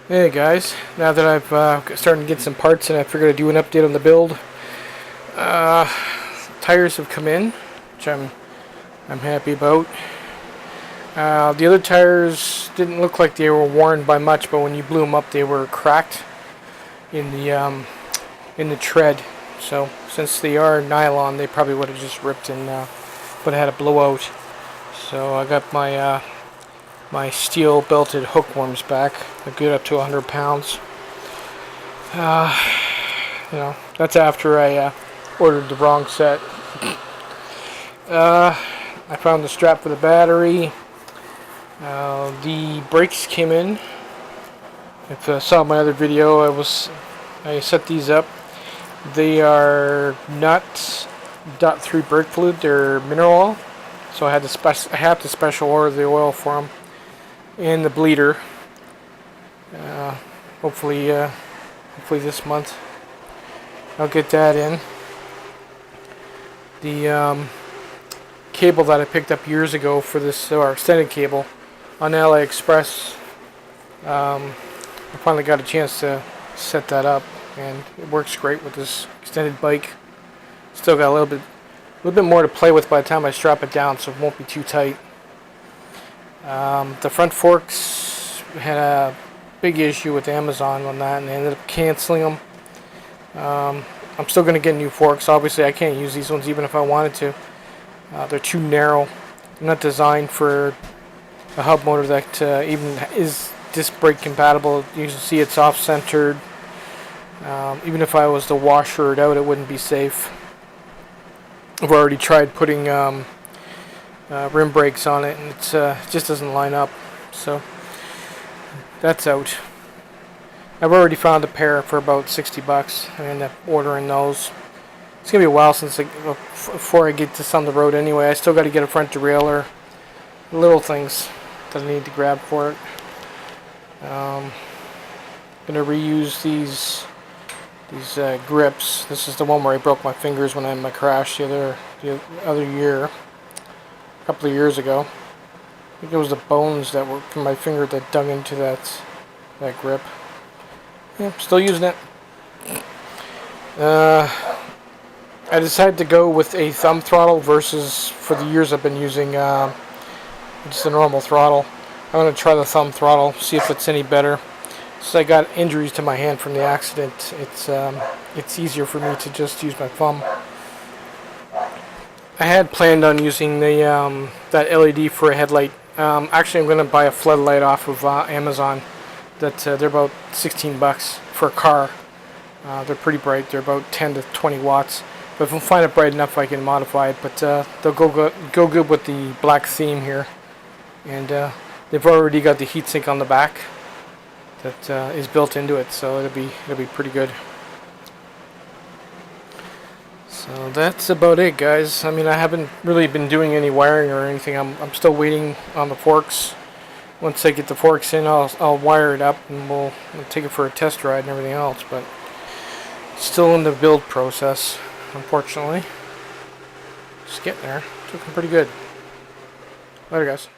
Hey guys, now that I've started to get some parts and I figured I'd do an update on the build. Tires have come in, which I'm happy about. The other tires didn't look like they were worn by much, but when you blew them up, they were cracked in the tread. So since they are nylon, they probably would have just ripped and would have had a blowout. So I got my my steel belted hookworms back. They're good up to 100 pounds. That's after I ordered the wrong set. I found the strap for the battery. The brakes came in. If you saw my other video, I set these up. They are not .3 brake fluid. They're mineral oil. So I have to special order the oil for them. And the bleeder. Hopefully this month I'll get that in. The cable that I picked up years ago for this, or extended cable, on AliExpress, I finally got a chance to set that up, and it works great with this extended bike. Still got a little bit more to play with by the time I strap it down, so it won't be too tight. The front forks had a big issue with Amazon on that, and they ended up canceling them. I'm still going to get new forks. Obviously, I can't use these ones even if I wanted to. They're too narrow. They're not designed for a hub motor that even is disc brake compatible. You can see it's off-centered. Even if I was to washer it out, it wouldn't be safe. I've already tried putting rim brakes on it, and it just doesn't line up. So that's out. I've already found a pair for about 60 bucks. I ended up ordering those. It's gonna be a while before I get this on the road anyway. I still got to get a front derailleur, little things that I need to grab for it. Gonna reuse these grips. This is the one where I broke my fingers when I had my crash the other year, a couple of years ago. I think it was the bones that were from my finger that dug into that grip. Yeah, still using it. I decided to go with a thumb throttle versus, for the years I've been using just a normal throttle. I'm going to try the thumb throttle, see if it's any better. Since I got injuries to my hand from the accident, it's easier for me to just use my thumb. I had planned on using the that LED for a headlight. Actually, I'm going to buy a floodlight off of Amazon. They're about 16 bucks for a car. They're pretty bright. They're about 10 to 20 watts. But if I find it bright enough, I can modify it. But they'll go good with the black theme here. And they've already got the heatsink on the back that is built into it, so it'll be pretty good. So that's about it, guys. I mean, I haven't really been doing any wiring or anything. I'm still waiting on the forks. Once I get the forks in, I'll wire it up and we'll take it for a test ride and everything else. But still in the build process, unfortunately. Just getting there. It's looking pretty good. Later, guys.